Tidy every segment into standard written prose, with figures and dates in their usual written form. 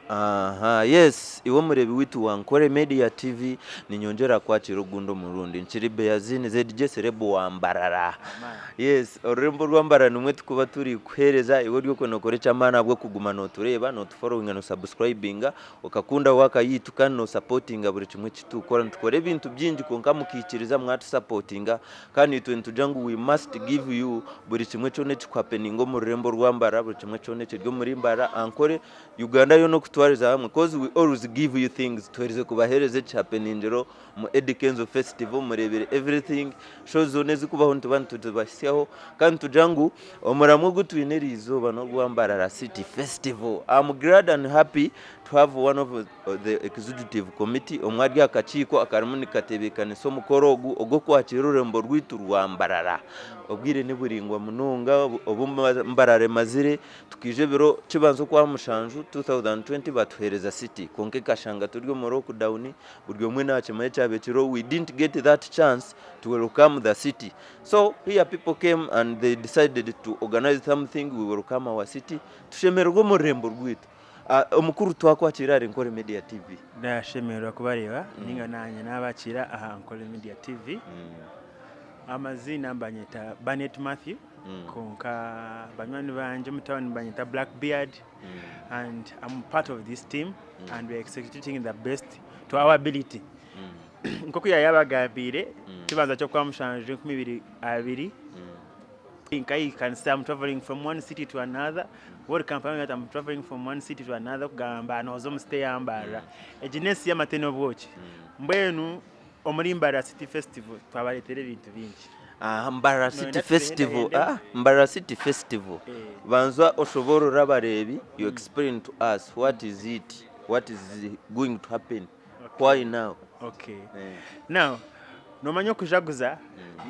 Aha, yes, iwo murebi witu wa Ankole Media TV ninyongera kwakira ogundo murundi nchiri Beazine ZJ Serebo wa Mbarara. Yes, orurembo rwa Mbarara numwe tukuba turi kuhereza iwo ryo konokore chamana bwo kuguma no tureba no following no subscribinga ukakunda wakayitu kandi no supportinga buri kimwe kitukora ntukore ibintu byinji konka mukikiriza mwatu supportinga kandi itu jangu we must give you buri kimwe cyone kikwapeningo mu rurembo rwa Mbarara buri kimwe cyone kiryo muri Mbarara Ankole Uganda yo no because we always give you things to kubahereze chapeninjero mu Edikenzo Festival murebere everything shows zonezi kubaho ntubantu tubasyaho kandi tujangu omuramu gutwinera izuba no gwambarara City Festival. I'm glad and happy to have one of the executive committee omwari akachiko akarimuni katebekane so mukorogu ogo kwakira urembo rwitu rwambarara obwire niburingwa munonga obumbarare mazire tukije biro kibanzo kwa mushanju 2020 batuhereza City konke kashanga turyo Morocco down buryo mwe na chamaye chabekiro we didn't get that chance to welcome the city, so here people came and they decided to organize something. We welcome our city tushemerwa mu rembo rwitu. Omukuru twakwakira Ankole Media TV ndashemerwa kubareba ninga nanye nabakira aha Ankole Media TV. Amazina mbanyeta Barnet Mathew konka banywanyi banje mutawani mbanyeta Blackbeard and I'm part of this team and we're executing the best to our ability. Nkoko yabagambire kibanza cyo kwamushanje 2022 I can say I'm traveling from one city to another. What company that I'm traveling from one city to another Gamba Nogu stay Mbarara. Eginesi ya mateno bwoki. Mbwenu omuri Mbarara City Festival twabaletere ibintu bingi. Mbarara City Festival. Mbarara City Festival. Banzwa oshoboro rabarebi you explain to us what is it? What is going to happen? Why now? Okay. Now nomanyo kujaguza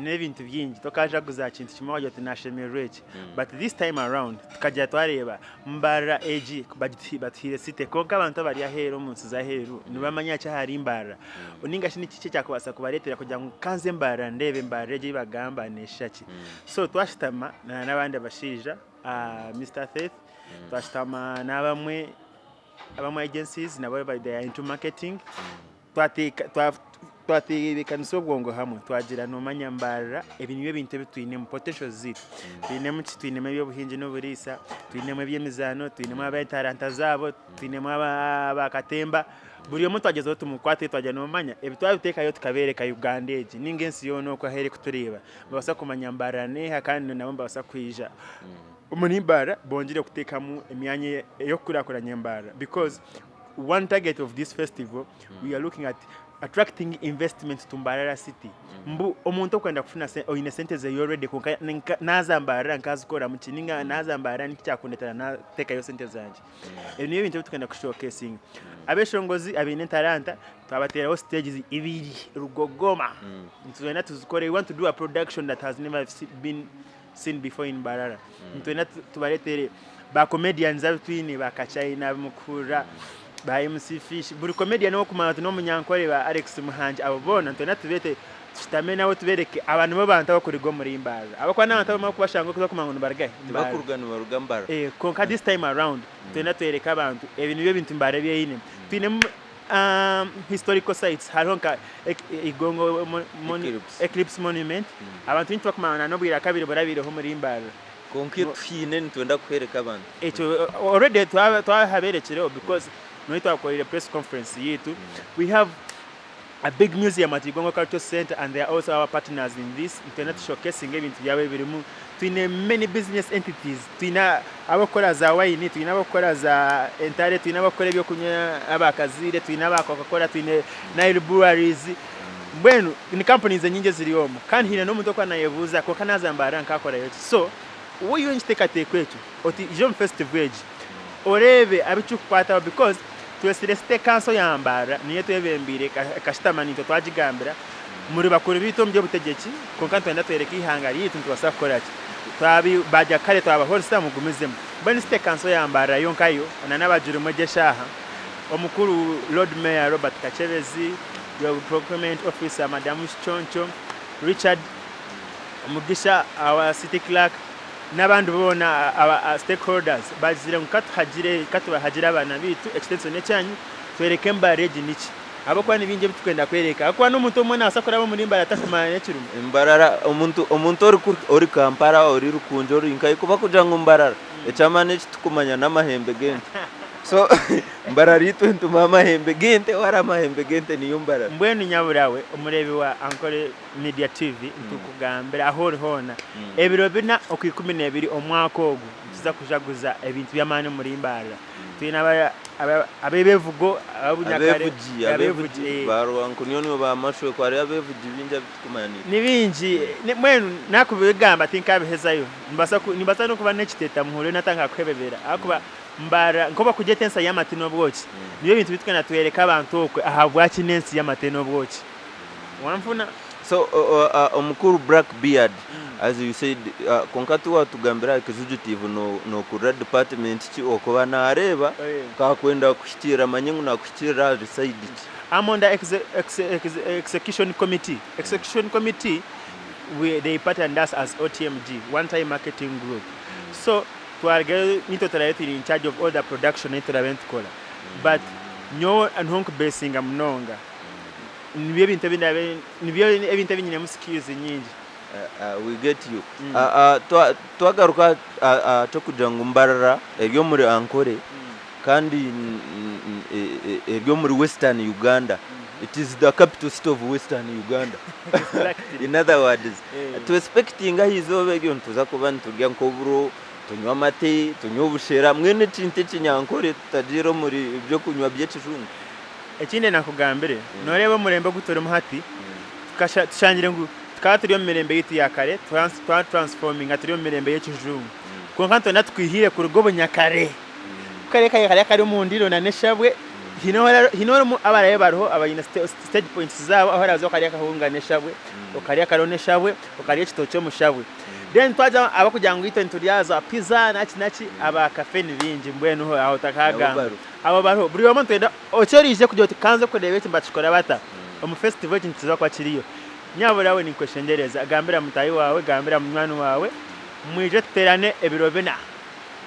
n'ebintu byingi tokajaguza kintu kimwe waje tunashemerweke but this time around tukajya twareba Mbarara egi batire site konka abantu bari ahero munsi za heru nibamanya cya hari Mbarara uninga shini kice cyakubasa kubaretera kujya kanze Mbarara ndebe Mbarara egi bagamba neshaki so twashitama n'abandi bashija Mr. Faith twashitama n'abamwe agencies nabo they are into marketing twatebekaniso bwongo hamwe twagira no manya Mbarara ebintu ebintu bitwine mu potential zit twinemu kitwinemu ebyobuhinji n'oburisa twinemu ebyemizano twinemu abataranta zabo twinemu abakatemba buri omuntu agezeho tumukwate twajya no manya ebitwabiteka yo tukabereka Uganda egi ningensi yo no ko here kutureba babasa kumanya Mbarara neha kandi nabo babasa kwija umuni Mbarara bongire kutekamu emyanya yo kurakoranya Mbarara because one target of this festival we are looking at attracting investment to Mbarara City. Mbu omuntu kwenda kufuna oine sente ze already konka naza Mbarara nkazikora mu kininga naza Mbarara nikyakundetana na teka yo sente zanje. Niyo bintu tukenda ku showcasing. Abeshongozi abine talanta twabatera stages ibiri rugogoma. Ntwena tuzikore we want to do a production that has never been seen before in Mbarara. Ntwena tubaretere ba comedians abitwine bakachina mukura ba MC Fish buri comedian no kumana no munyankore ba Alex Muhanje abobona ntona tubete tutamena abo tubereke abantu babantu bakurigo muri Mbarara abakwa n'abantu bamo kubashanga kuza kumanga baragaye bakurugana barugambara konka this time around ntona twereka abantu ebintu Mbarara byine twine historical sites haronka igongo eclipse monument abantu ntwa kumana no bwira kabiri barabire ho muri Mbarara konke twine ntwenda kwereka abantu already twahaberekero because no ito akorera press conference yetu we have a big museum at Igongo Cultural Center and they are also our partners in this internet showcasing ebintu byawe birimu twine many business entities twina abakora za wine twina abakora za entare twina abakora byo kunya abakazire twina abakokora twine Nile breweries bwenu ni companies nyingi ziriomo kandi hina no muntu kwa nayevuza ko kanaza Mbarara nkakora yote so wowe yonjiteka tekwetu oti jom festival orebe abichukupata because twesireste kanso ya Mbarara niye twebembire kashitamani twajigambira muri bakuru bito mbye butegeki konka twenda twereka ihangari yitu twasa koraki twabi bajya kare twabahorisa mugumizemo bani ste kanso ya Mbarara yonkayo n'abajuru mugeshaha omukuru Lord Mayor Robert Kachebezi your procurement officer Madam Choncho Richard Mugisha our city clerk n'abandi bona aba stakeholders bazire katuhagire abana bitu extension cyanyu twereke Mbarara niki abo kwa nibinje bitukenda kwereka akwa n'umuntu umwe nasakora abo muri Mbarara takumanya kirumu Mbarara umuntu ori Kampala ori rukunjo ori nkai kuba kuja ngo Mbarara echamane tukumanya n'amahembe gente so Mbarara itu ntuma amahembe gente wara amahembe gente niyo Mbarara mbwenu nyaburawe umurebi wa Ankole Media TV ntukugambira aho hona ebiro bina okwikumene omwaka ogu tuza kujaguza ebintu by'amani muri Mbarara twina abebevugo abunyakare abevugi baruwanku niyo bamashwe kwari abevugi binja bitukumani nibinji mwenu nakubigamba tinkabihezayo nibasa no kuba nekiteta muhore natanga kwebebera akuba Mbarara nkoba kujetensa y'amatino bwoki niyo bintu bitukana twereka abantu okwe ahabwa kinensi y'amatino bwoki wamfuna so omukuru Black Beard as you said konkatu watugambira executive no ku red department ki okoba na areba ka kwenda kushitira manyengu na kushitira reside I'm on the execution committee they partnered us as OTMG one time marketing group so twarge nito tarayetu in charge of all the production nito event kola but nyo anhonk basinga mnonga nibyo ebintu binyine muskills nyingi we get you twagaruka tokuja ngo Mbarara eryo muri Ankole kandi eryo muri Western Uganda it is the capital city of Western Uganda in other words to expecting hizo begyo ntuza kuba nturya nkoburo tunywa amate tunywa ubushera mwene tinte kinyankore tutajiro muri ibyo kunywa by'ekijungu ekinde nakugambire noreba murembe gutore muhati tukashangire ngo tukaturiyo mirembe yiti yakare transforming aturiyo mirembe y'ekijungu konkanto natwihire ku rugo bunyakare kare kare mu ndiro na neshabwe hinora mu abaraye bariho abayina stage points zabo aho razo kare kahunga neshabwe okare karo neshabwe okare kitocho mushabwe then twaja abakujangu ito nturiyaza pizza nachi aba cafe nibinji mbwenu ho aho takagamba abo bariho buri wa muntu enda ocherije kujya kanze kurebe kimbachikora bata mu festival kintiza kwa kiriyo nyaburawe ni kweshendereza agambira mutayi wawe gambira mwana wawe mwije terane ebiro bina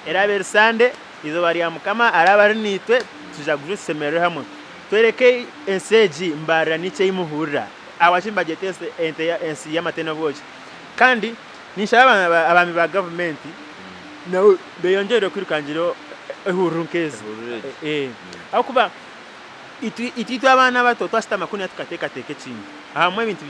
era bersande izo bari amukama arabari nitwe tujaguru semero hamwe twereke enseji Mbarara nice imuhurira abashimba jetese ente ya ensi y'amateno bwoje kandi nishaba abami ba government nawe beyongere kwirukangiro ehurunkezo akuba itu abana bato twashita makuni atukateka teke kintu ahamwe ibintu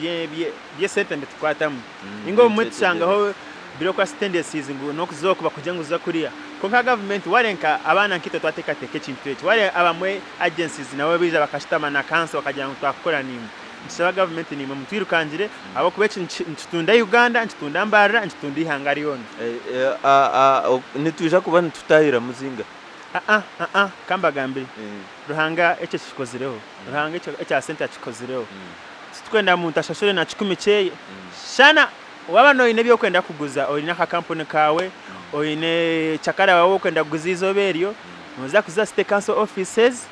bye sentende tukwatamu ingo mwe tsangaho bureaucracy tendencies ngo no kuzokuba kujenga uza kuriya konka government warenka abana nkito twateka teke kintu echo wale abamwe agencies nawe bija bakashitama na council bakajya ngo twakora nimo nsaba government ni mutwirukangire abo kubeci ntutunda Uganda ntutunda Mbarara ntutunda ihangari yone nituja kuba ntutahira muzinga kamba gambiri ruhanga echo kikozireho ruhanga echo center kikozireho twenda muntu ashashore na 10 cheye shana wabano ine byo kwenda kuguza oyina ka company kawe oyine chakara wawo kwenda kuguza izo beryo muza kuza state council offices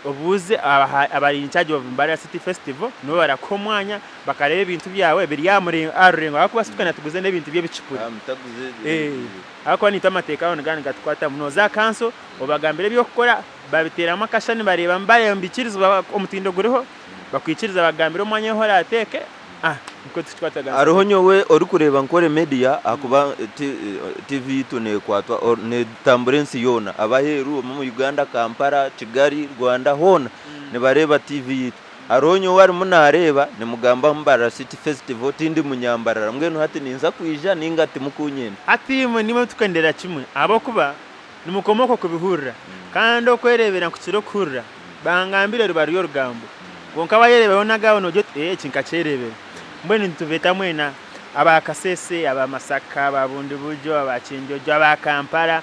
obuze abari in charge of Mbarara City Festival no barakomwanya bakareba ibintu byawe biri yamure arengo akuba situkana tuguze n'ibintu bye bicipuri akwa ni tamateka on gani gatkwata munoza council obagambire byo gukora babitera amakashani bareba Mbarara mbikiriza omutindo gureho bakwikiriza bagambire umwanya hora ateke niko tukwataga ariho nyowe ori kureba Nkore Media akuba TV tune kwatwa ne tamburensi yona abaheru mu Uganda Kampala Kigali Rwanda hona ne bareba TV ariho nyowe ari munareba ne mugamba Mbarara City Festival tindi munyambarara mwenu hati ninza kwija ningati mukunyene ati mwe nimwe tukendera kimwe abo kuba nimukomoko kubihurira kandi okwerebera ku kiro kurra bangambire rubari yo rugambo gonka bayerebe onaga ono jo kinkacherebe mbweni ntuveta mwena aba Kasese aba Masaka aba Bundi bujo aba Kinjojo aba Kampala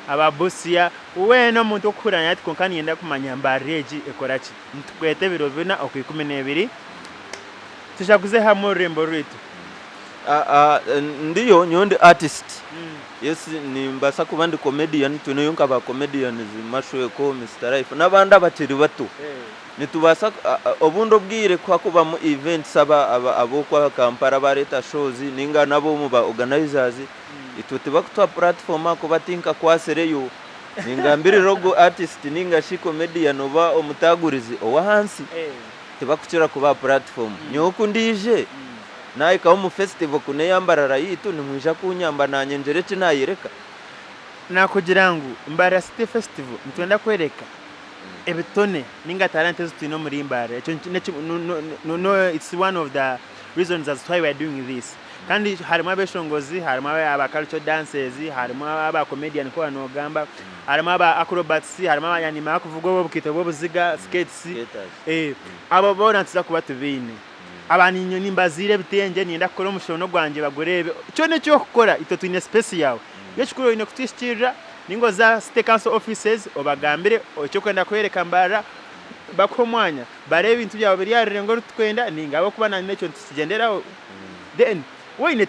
aba Busia uweno muntu okuranya ati konkani yenda kumanya Mbarara ekorachi ntukwete biro bina okwikumene tushakuze hamwe rembo rwetu ndiyo nyonde artist yes ni mbasa kuba ndi comedian tunuyunka ba comedians mashweko Mr Life nabanda batiri bato nitubasa obundo bwire kwa kuba mu events aba abokwa Kampala bareta shows ninga nabo mu ba organizers itwe tibakutwa platform ako batinka kwasereyo ningambire logo artist ninga shi comedian oba omutagurizi owa hansi tibakuchira kuba platform nyoku ndije naye ka mu festival kune yambarara yitu nimwisha kunyamba nanye njereke nayireka nakugira ngo Mbarara City Festival ntwenda kwereka ebitone ninga talent zitino muri Mbarara no it's one of the reasons as why we are doing this kandi harimo abeshongozi harimo aba culture dancers harimo aba comedian ko Gamba harimo aba acrobats harimo abanyanima kuvuga bo bukito bo buziga skates abo bona tuza kuba tubine abantu inyoni mbazire bitenge ninda kora umushono gwanje bagorebe cyo necyo gukora ito twine space yawe yeshukuro ino kutishira ningo za state council offices obagambire cyo kwenda kwereka Mbarara bakomwanya barebe ibintu byabo biri yarire ngo twenda ninga abo kubana necyo tukigenderaho then wine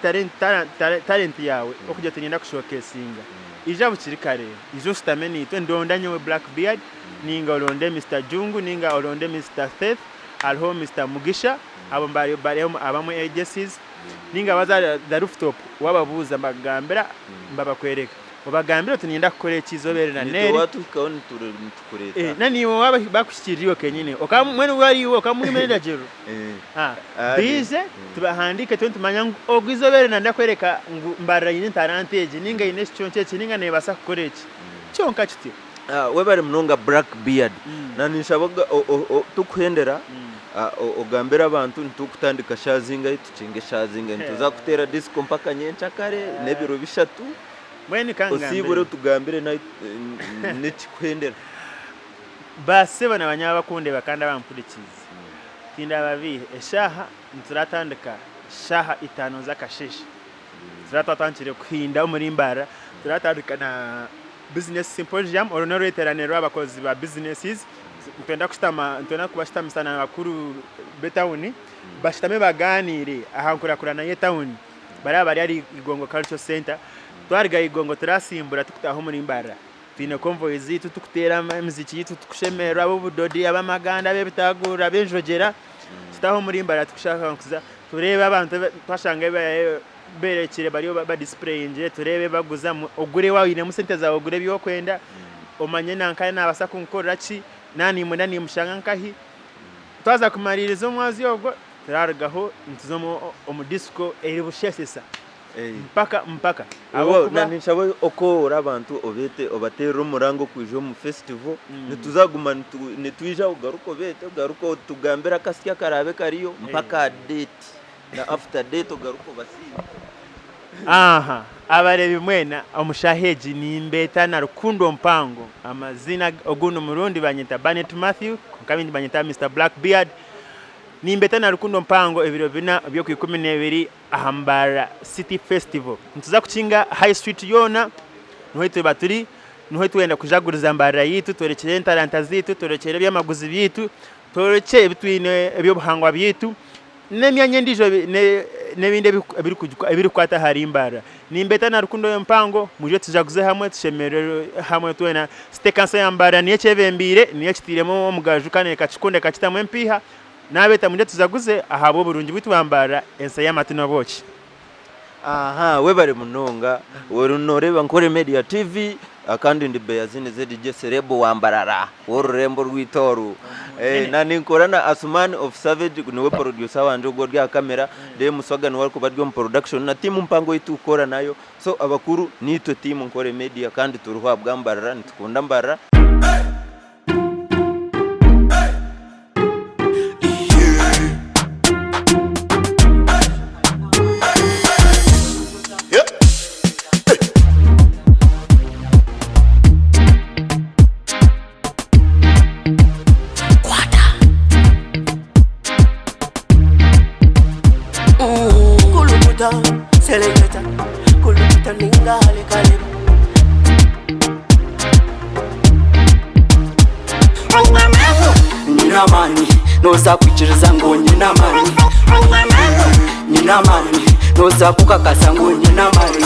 talent yawe okujya tunyenda kushokesinga ija bukirikare izo stameni to ndondanye we Blackbeard ninga olonde Mr Jungu ninga olonde Mr Faith alho Mr Mugisha abo mbari abamwe agencies ninga baza the rooftop wababuza mbagambira mbabakwereka obagambira tunyenda kukore kizobere na neri watu kaoni tukureta nani waba bakushikiriyo kenyine okamwene wari wo kamuri manager bize tubahandike tumanya ogizobere na ndakwereka Mbarara yine taranteje ninga ine cyonce kininga ne basa kukoreki cyonka kiti we bari munonga Blackbeard nani shaboga tukuhendera ogambira abantu ntukutandika shazinga tucinge shazinga ntuza kutera disco mpaka nyencha kare nebiro bishatu mwene kangambira osibure tugambire na nekikwendera base bana banyaba kunde bakanda bampurikiza tinda babi eshaha nturatandika shaha itano zakashishi turatwatangire kuhinda muri Mbarara turatandika na business symposium oronoreteranero abakozi ba businesses ntenda kubashitama sana bakuru betawuni bashitame baganire ahankura kurana ye town bari ari Igongo Culture Center twariga Igongo turasimbura tukutaho muri Mbarara twine convoys zitu tukutera muziki yitu tukushemera abo budodi abamaganda bebitagura benjogera tutaho muri Mbarara tukushaka kuza turebe abantu twashanga berekire bariyo ba display nje turebe baguza ogure wawine mu center za ogure byo kwenda omanye nankaya nabasa kunkorera ki nani munani mushanga nkahi twaza kumaririza omwazi ogwo turargaho ntuzomo omudisco eri bushesesa mpaka abo nani shabo okora abantu obete obatera umurango kwijo mu festival nituzaguma nitwija ugaruko bete ugaruko tugambira kasya karabe kariyo mpaka date na after date ugaruko basi abarebi mwena omushaheji nimbeta na rukundo mpango amazina oguno murundi banyita Barnet Mathew kabindi banyita Mr Blackbeard nimbeta na rukundo mpango ebiro bina byo ku 12 Mbarara City Festival ntuza kucinga high street yona nuhito baturi nuhito wenda kujaguriza Mbarara yitu torekere talanta zitu torekere byamaguzi bitu toreke bitwine ebyo buhangwa bitu nemyanye ndijo nebinde ebiri kwata hari Mbarara nimbeta na rukundo mpango muje tujaguze hamwe tushemere hamwe twena state council ya Mbarara niye chebembire niye kitiremo omugaju kane kachikonde kachitamwe mpiha nabeta muje tuzaguze ahabo burungi bitu Mbarara ensa ya matino bochi we bari munonga worunoreba Nkore Media TV akandi ndi Beazine ZDJ Serebo wa Mbarara worurembo rwitoru nani nkorana Asman of Savage niwe producer wanje ubwo rya kamera de muswaga ni wari kubadyo mu production na team mpango yitu ukora nayo so abakuru nito team Nkore Media kandi turuhabwa Mbarara nitukunda Mbarara Selecta kuluta ningale kale Nina mani noza kuchiriza ngo nina mani Nina mani noza kukakasa ngo nina mani